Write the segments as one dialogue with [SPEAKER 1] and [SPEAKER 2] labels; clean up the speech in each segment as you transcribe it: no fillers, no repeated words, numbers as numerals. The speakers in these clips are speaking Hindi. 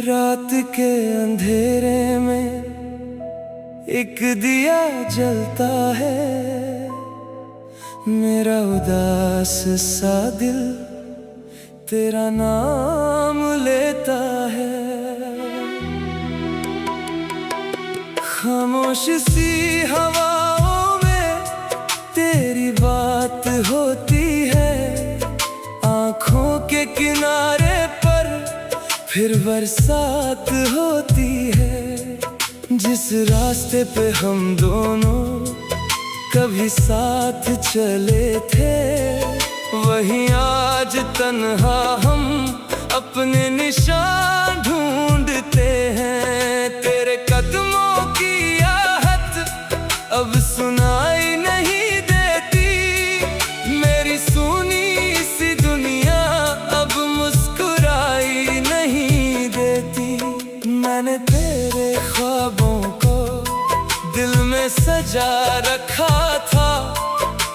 [SPEAKER 1] रात के अंधेरे में एक दिया जलता है, मेरा उदास सा दिल तेरा नाम लेता है। खामोश सी हवाओं में तेरी बात होती है, आँखों के किनारे पर फिर बरसात होती है। जिस रास्ते पे हम दोनों कभी साथ चले थे, वहीं आज तन्हा हम अपने निशान ढूंढते हैं। तेरे कदमों की आहट अब सुनाई नहीं देती, मेरी सुनी सी दुनिया अब मुस्कुराई नहीं देती। मैंने तेरे ख्वाबों को दिल में सजा रखा था,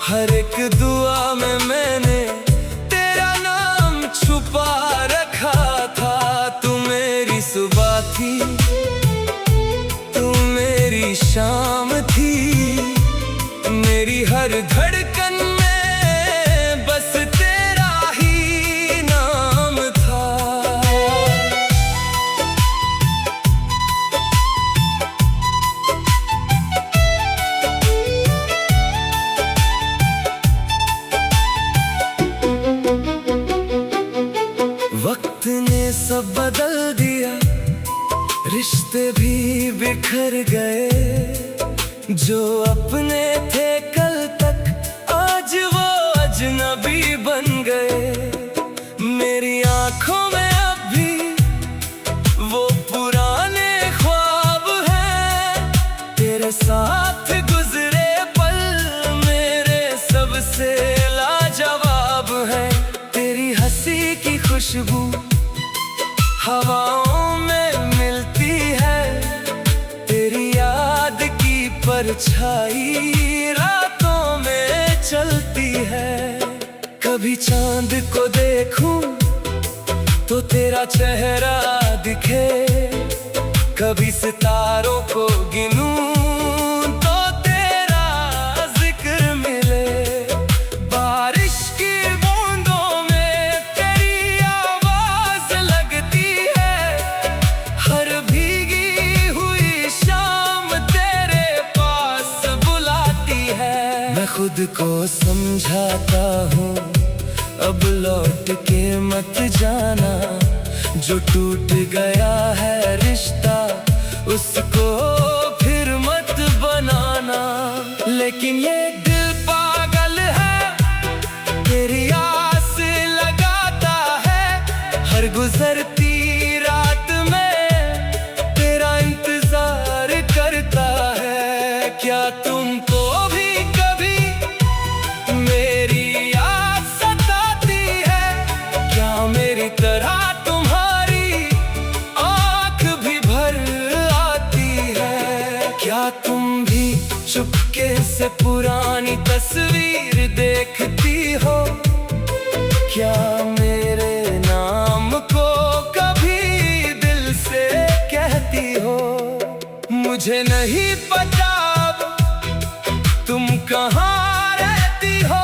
[SPEAKER 1] हर एक दुआ में मैंने तेरा नाम छुपा रखा था। तू मेरी सुबह थी, तू मेरी शाम थी, मेरी हर धड़कन में बस तेरा ही नाम था। वक्त ने सब बदल दिया, रिश्ते भी बिखर गए। जो अपने थे कल तक आज वो अजनबी बन गए। मेरी आंखों में अब भी वो पुराने ख्वाब हैं, तेरे साथ गुजरे पल मेरे सबसे लाजवाब हैं। तेरी हंसी की खुशबू हवाओं में मिलती है, तेरी याद की परछाई रातों में चलती है। कभी चांद को देखूं तो तेरा चेहरा दिखे, कभी सितारों को गिनूं तो तेरा जिक्र मिले। बारिश की बूंदों में तेरी आवाज लगती है, हर भीगी हुई शाम तेरे पास बुलाती है। मैं खुद को समझाता हूँ अब लौट के मत जाना, जो टूट गया है रिश्ता उसको फिर मत बनाना। लेकिन ये दिल पागल है, तेरी आस लगाता है, हर गुजरती रात में तेरा इंतजार करता है। क्या तुमको भी कभी मेरी याद सताती है? क्या मेरी तरह तुम्हारी आँख भी भर आती है? क्या तुम भी चुपके से पुरानी तस्वीर देखती हो? क्या मेरे नाम को कभी दिल से कहती हो? मुझे नहीं पता तुम कहाँ रहती हो,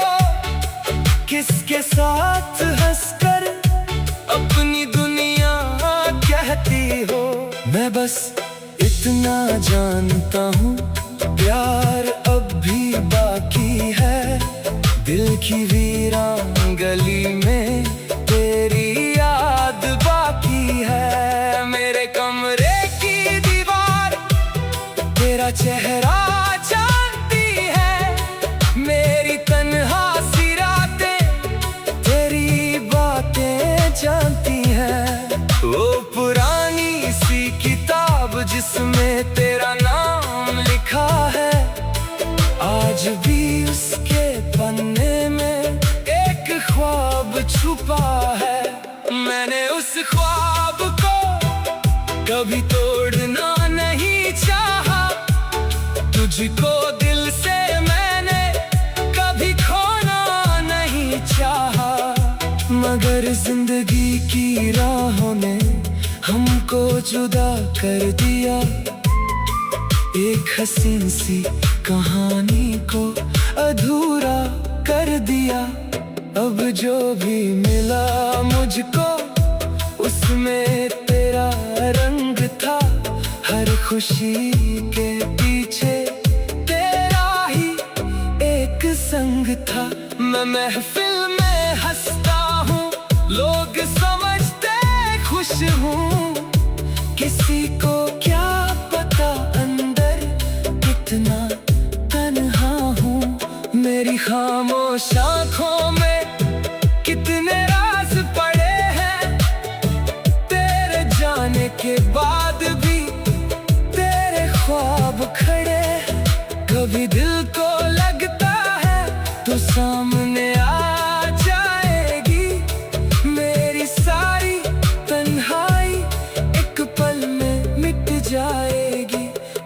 [SPEAKER 1] किसके साथ हंसकर अपनी दुनिया कहती हो। मैं बस इतना जानता हूँ प्यार अब भी बाकी है, दिल की वीरान गली में तेरी याद बाकी है। मेरे कमरे की दीवार तेरा चेहरा जानती है, मेरी तन्हा सी रातें तेरी बातें जानती हैं। वो पुरानी सी किताब जिसमें तेरा नाम लिखा है, आज भी उसके पन्ने में एक ख्वाब छुपा है। मैंने उस ख्वाब को कभी तोड़ना नहीं चाहा, तुझको दिल से मैंने कभी खोना नहीं चाहा। मगर जिंदगी की राहों ने हमको जुदा कर दिया। एक हसीन सी कहानी को अधूरा कर दिया। अब जो भी मिला मुझको उसमें तेरा रंग था। हर खुशी के पीछे तेरा ही एक संग था। मैं महफिल में हंसता हूँ, लोग समझते खुश हूँ। किसी को क्या पता अंदर कितना तन्हा हूँ। मेरी खामोश आँखों में कितने राज पड़े हैं। तेरे जाने के बाद भी तेरे ख्वाब खड़े। कभी दिल को लगता है तो सामने आ जाएगी। मेरी सारी तन्हाई एक पल में मिट जाएगी।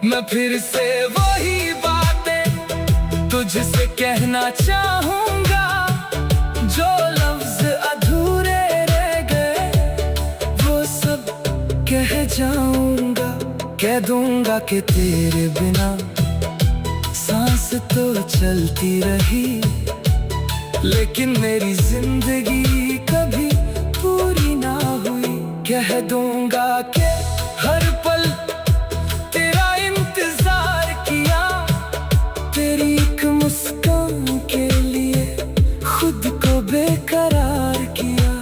[SPEAKER 1] मैं फिर से वही बातें तुझसे कहना चाहूँगा। जो लफ्ज अधूरे रह गए वो सब कह जाऊँगा। कह दूँगा कि तेरे बिना सांस तो चलती रही, लेकिन मेरी जिंदगी कभी पूरी ना हुई। कह दूँगा कि हर पल तेरा इंतजार किया। तेरी एक मुस्कान के लिए खुद को बेकरार किया।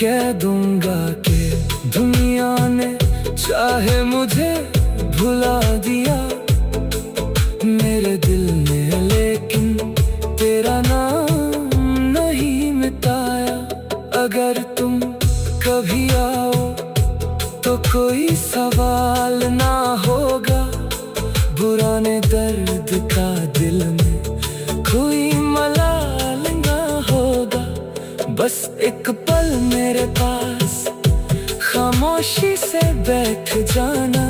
[SPEAKER 1] कह दूँगा कि दुनिया ने चाहे मुझे भुला दिया मेरे दिल ने, लेकिन तेरा नाम नहीं मिटाया। अगर तुम कभी आओ तो कोई सवाल ना होगा। पुराने दर्द का दिल में कोई मलाल ना होगा। बस एक पल मेरे पास खामोशी से बैठ जाना।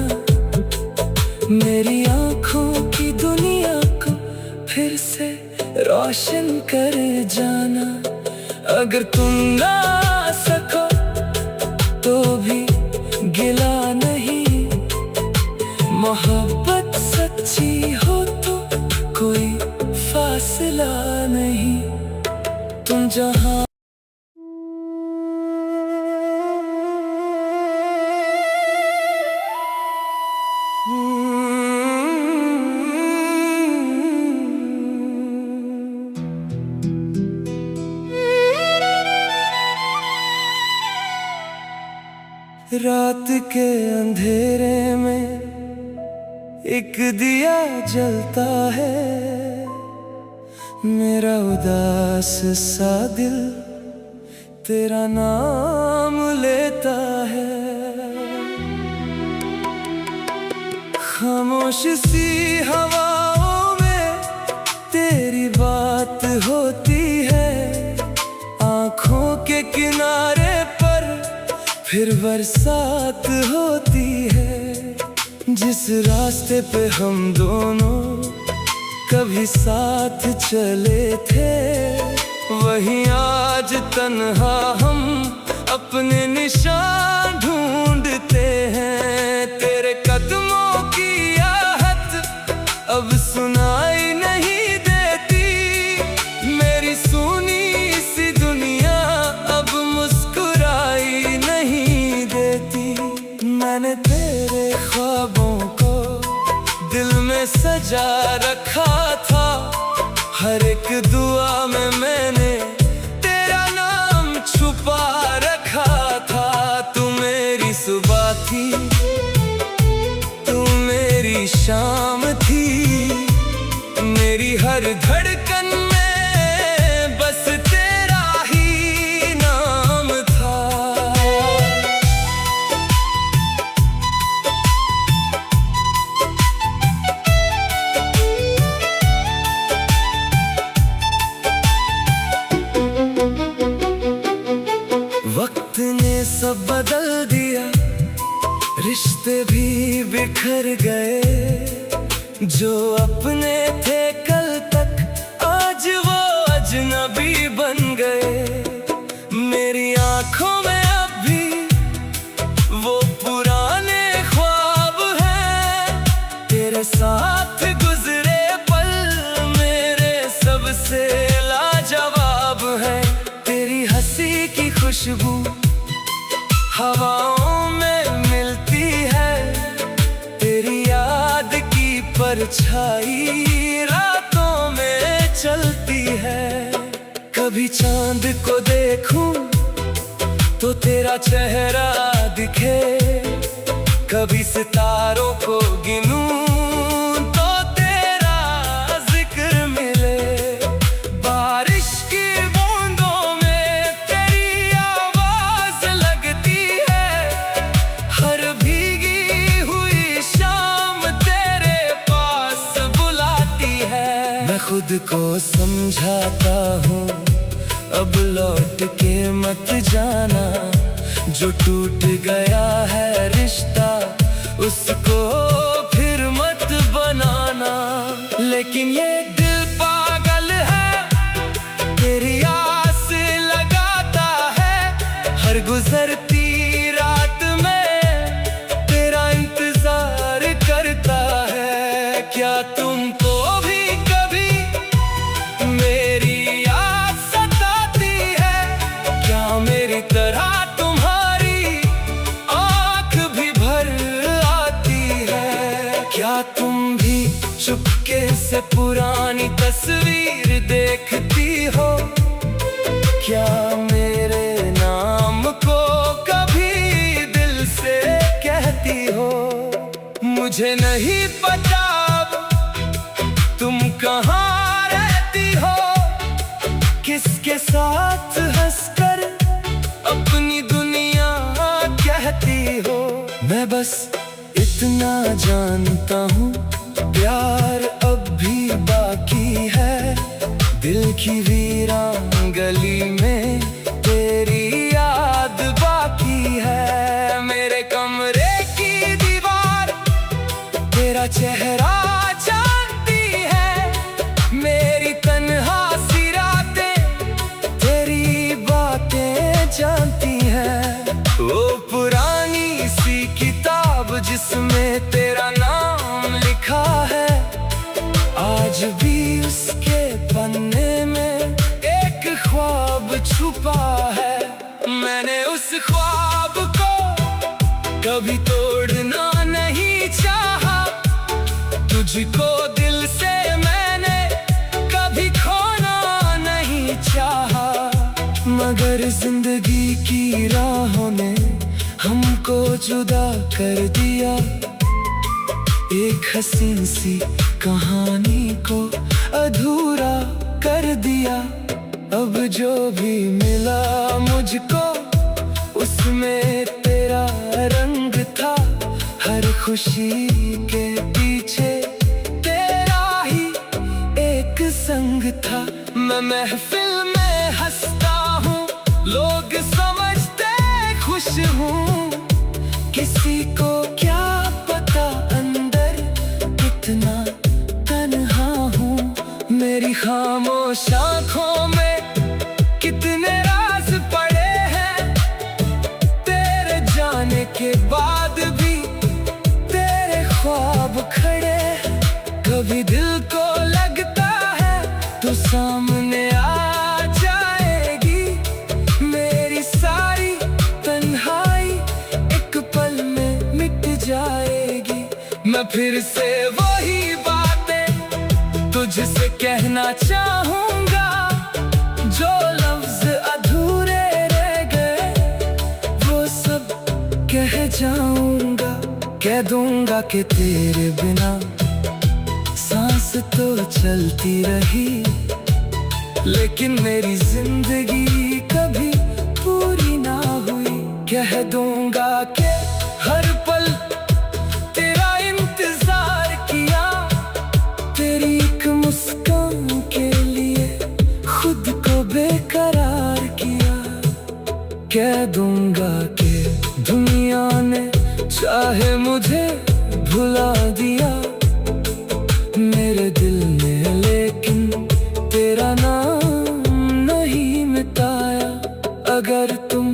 [SPEAKER 1] मेरी आँखों की दुनिया को फिर से रोशन कर जाना। अगर तुम ना सको तो भी गिला नहीं। मोहब्बत सच्ची हो तो कोई फासला नहीं। तुम जहाँ रात के अंधेरे में एक दिया जलता है। मेरा उदास सा दिल तेरा नाम लेता है। खामोश सी हवाओं में तेरी बात होती है। आँखों के किनारे पर फिर बरसात होती है। जिस रास्ते पे हम दोनों कभी साथ चले थे, वहीं आज तन्हा हम अपने निशान ढूंढते हैं। तेरे कदमों की आहट अब सुनाई नहीं देती। मेरी सुनी सी दुनिया अब मुस्कुराई नहीं देती। मैंने तेरे ख्वाबों को दिल में सजा रखा था। हर एक दुआ में मैंने तेरा नाम छुपा रखा था। तू मेरी सुबह थी, तू मेरी शाम थी। मेरी हर धड़कन में बस तेरा ही नाम था। वक्त ने सब बदल दिया, रिश्ते भी बिखर गए। जो अपने थे कल तक आज वो अजनबी बन गए। मेरी आंखों में अब भी किसी की खुशबू हवाओं में मिलती है, तेरी याद की परछाई रातों में चलती है। कभी चांद को देखूं तो तेरा चेहरा दिखे, कभी सितारों को गिनूं तो तेरा जिक्र मिले। बारिश की बूंदों में तेरी आवाज लगती है, हर भीगी हुई शाम तेरे पास बुलाती है। मैं खुद को समझाता हूँ अब लौट के मत जाना, जो टूट गया है रिश्ता उसको फिर मत बनाना। लेकिन ये दिल पागल है, तेरी आस लगाता है, हर गुजरती रात में तेरा इंतजार करता है। क्या तुमको भी कभी मेरी याद सताती है? क्या मेरी तरह क्या तुम भी चुपके से पुरानी तस्वीर देखती हो? क्या मेरे नाम को कभी दिल से कहती हो? मुझे नहीं पता तुम कहाँ रहती हो, किसके साथ हंसकर अपनी दुनिया कहती हो। मैं बस इतना जानता हूँ प्यार अब भी बाकी है, दिल की वीरान गली में तेरी याद बाकी है। मेरे कमरे की दीवार तेरा चेहरा जानती है, मेरी तन्हा सी रातें तेरी बातें जानती हैं। वो पुरानी सी किताब जिसमें तेरा नाम लिखा है, आज भी उसके पन्ने में एक ख्वाब छुपा है। मैंने उस ख्वाब को कभी तोड़ना नहीं चाहा, तुझको दिल से मैंने कभी खोना नहीं चाहा। मगर जिंदगी की राहों ने हमको जुदा कर दिया, एक हसीन सी कहानी को अधूरा कर दिया। अब जो भी मिला मुझको उसमें तेरा रंग था, हर खुशी के पीछे तेरा ही एक संग था। मैं महफिल में हंसता हूँ, लोग समझते खुश हूँ, किसी को क्या पता अंदर कितना तन्हा हूँ। मेरी खामोश आँखों में कितने राज पड़े हैं, तेरे जाने के बाद भी तेरे ख्वाब खड़े हैं। कभी दिल को लगता है तो सामने आ जाएगी, मेरी सारी तन्हाई एक पल में मिट जाएगी। मैं फिर से वही बातें तुझसे कहना चाहूँगा, जो लफ्ज अधूरे रह गए वो सब कह जाऊँगा। कह दूँगा कि तेरे बिना सांस तो चलती रही, लेकिन मेरी जिंदगी कभी पूरी ना हुई। कह दूँगा कि हर पल तेरा इंतजार किया, तेरी एक मुस्कान के लिए खुद को बेकरार किया। कह दूँगा कि दुनिया ने चाहे मुझे भुला दिया मेरे दिल ने, लेकिन तेरा नाम नहीं मिटाया। अगर तुम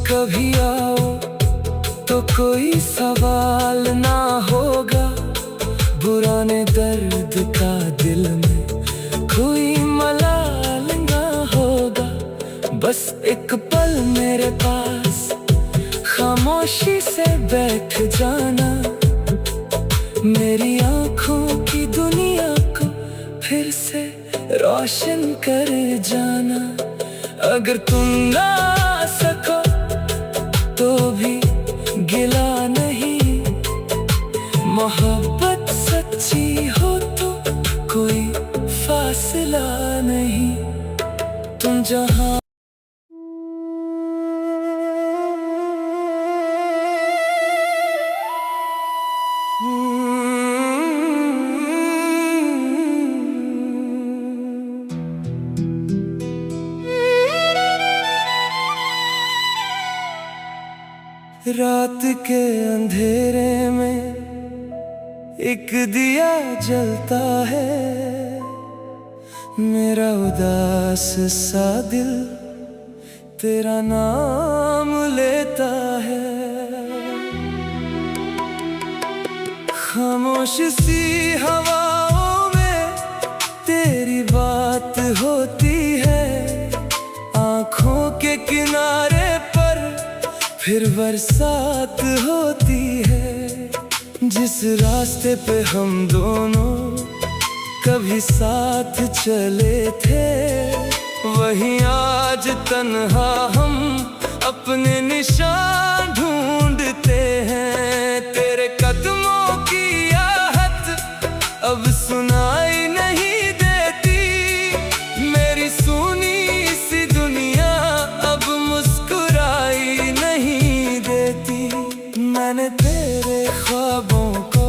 [SPEAKER 1] कभी आओ तो कोई सवाल ना होगा, पुराने दर्द का दिल में कोई मलाल ना होगा। बस एक पल मेरे पास खामोशी से बैठ जाना, मेरी आंखों की दुनिया को फिर से रोशन कर जाना। अगर तुम ना सको तो भी गिला नहीं, मोहब्बत सच्ची हो तो कोई फासला नहीं। तुम जहां रात के अंधेरे में एक दिया जलता है, मेरा उदास सा दिल तेरा नाम लेता है। खामोश सी हवाओं में तेरी बात होती है, आंखों के किनारे पर फिर बरसात होती है। जिस रास्ते पे हम दोनों कभी साथ चले थे, वहीं आज तन्हा हम अपने निशान ढूंढते हैं। तेरे कदमों की आहट अब सुनाई नहीं देती, मेरी सुनी सी दुनिया अब मुस्कुराई नहीं देती। मैंने तेरे ख्वाबों को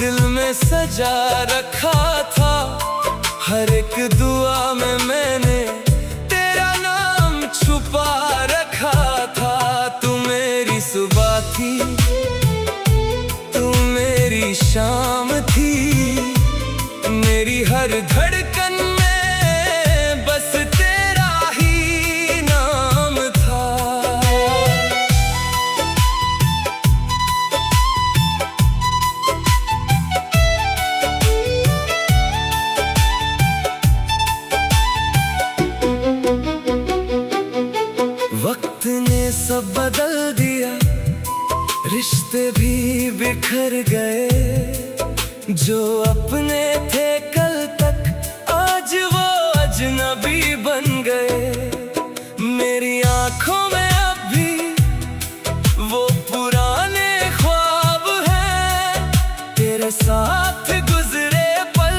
[SPEAKER 1] दिल में सजा रखा था, हर एक दुआ में मैंने तेरा नाम छुपा रखा था। तू मेरी सुबह थी, तू मेरी शाम थी, मेरी हर धड़कन में बस तेरा ही नाम था। वक्त ने सब बदल दिया, रिश्ते भी बिखर गए। जो अपने थे कल तक आज वो अजनबी बन गए। मेरी आंखों में अब भी वो पुराने ख्वाब हैं, तेरे साथ गुजरे पल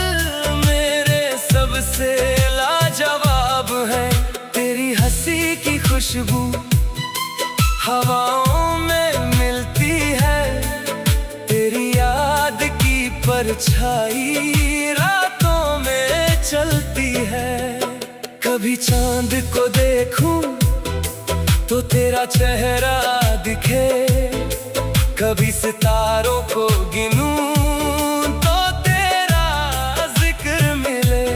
[SPEAKER 1] मेरे सबसे लाजवाब है। तेरी हंसी की खुशबू हवाओं में मिलती है, तेरी याद की परछाई रातों में चलती है। कभी चांद को देखूं तो तेरा चेहरा दिखे, कभी सितारों को गिनूं तो तेरा जिक्र मिले।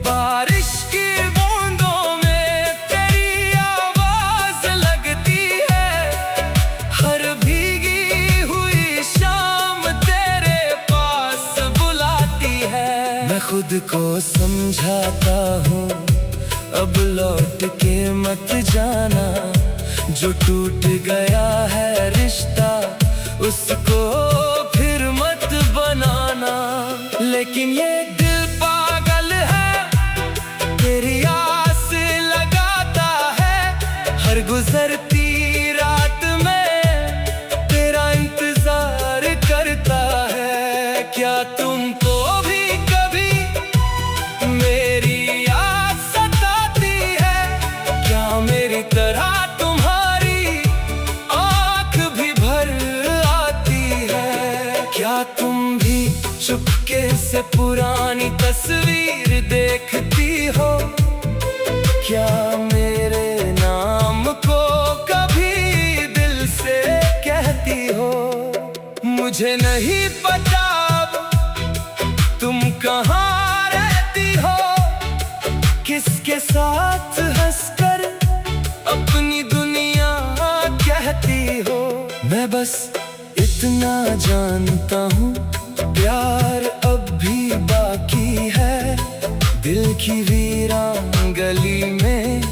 [SPEAKER 1] बारिश की बूंदों में तेरी आवाज लगती है, हर भीगी हुई शाम तेरे पास बुलाती है। मैं खुद को समझाता हूँ अब लौट के मत जाना, जो टूट गया है रिश्ता उसको फिर मत बनाना। लेकिन ये दिल पागल है, तेरी आस लगाता है, हर गुजरती रात में तेरा इंतजार करता है। क्या तुमको भी कभी मेरी याद सताती है? क्या मेरी तरह तुम भी चुपके से पुरानी तस्वीर देखती हो? क्या मेरे नाम को कभी दिल से कहती हो? मुझे नहीं पता तुम कहाँ रहती हो, किसके साथ हंसकर अपनी दुनिया कहती हो। मैं बस इतना जानता हूँ प्यार अब भी बाकी है, दिल की वीरान गली में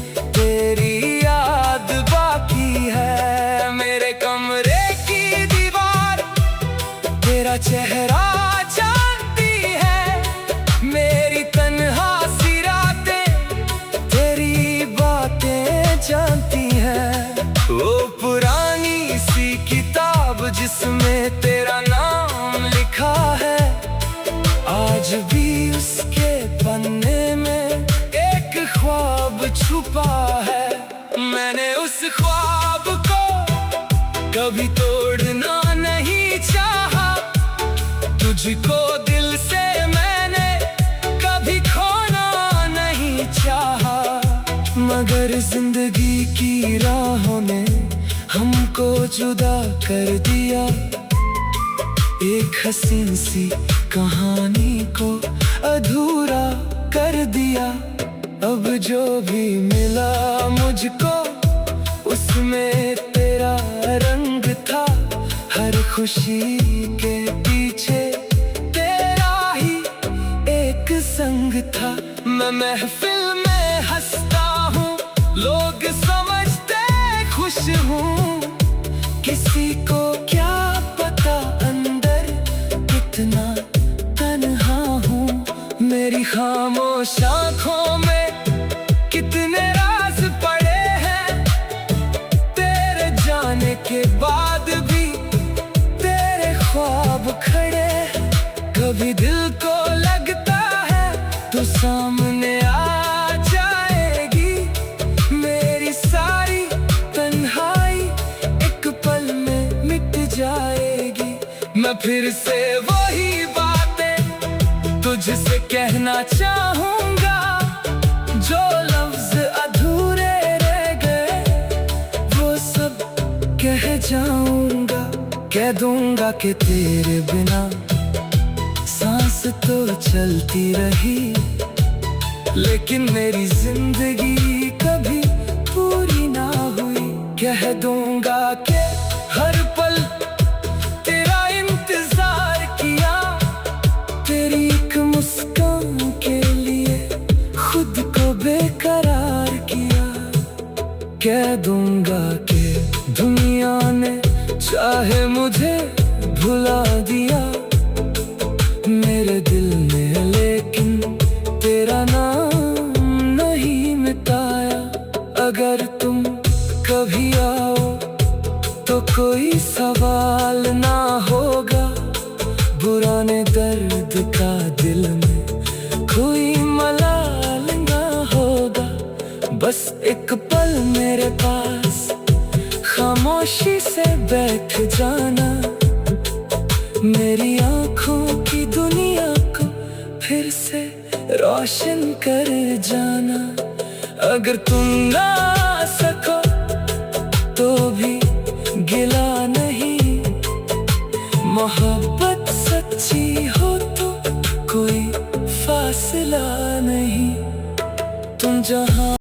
[SPEAKER 1] में तेरा नाम लिखा है, आज भी उसके पन्ने में एक ख्वाब छुपा है। मैंने उस ख्वाब को कभी तोड़ना नहीं चाहा, तुझको दिल से मैंने कभी खोना नहीं चाहा। मगर जिंदगी की राहों ने हमको जुदा कर दिया, एक हसीन सी कहानी को अधूरा कर दिया। अब जो भी मिला मुझको उसमें तेरा रंग था, हर खुशी के पीछे तेरा ही एक संग था। मैं महफिल में हंसता हूँ, लोग समझते खुश हूँ, किसी को क्या पता अंदर कितना तन्हा हूँ। मेरी खामोश आँखों में कितने राज पड़े हैं, तेरे जाने के बाद भी तेरे ख्वाब खड़े। कभी दिल को लगता है तो सामने आ जाएगी, मेरी सारी तन्हाई एक पल में मिट जाएगी। मैं फिर से वही बातें तुझसे कहना चाहूँगा, जो लफ्ज अधूरे रह गए वो सब कह जाऊँगा। कह दूँगा कि तेरे बिना सांस तो चलती रही, लेकिन मेरी जिंदगी कभी पूरी ना हुई। कह दूँगा कि हर पल तेरा इंतजार किया, तेरी एक मुस्कान के लिए खुद को बेकरार किया। कह दूँगा कि दुनिया ने चाहे मुझे भुला दिया, मेरे दिल में लेकिन तेरा नाम नहीं मिटाया। अगर तुम कभी आओ तो कोई सवाल ना होगा, पुराने दर्द का दिल में कोई मलाल ना होगा। बस एक पल मेरे पास खामोशी से बैठ जाना, मेरी आँखों की दुनिया को फिर से रोशन कर जाना। अगर तुम ना सको तो भी गिला नहीं, मोहब्बत सच्ची हो तो कोई फासला नहीं। तुम जहाँ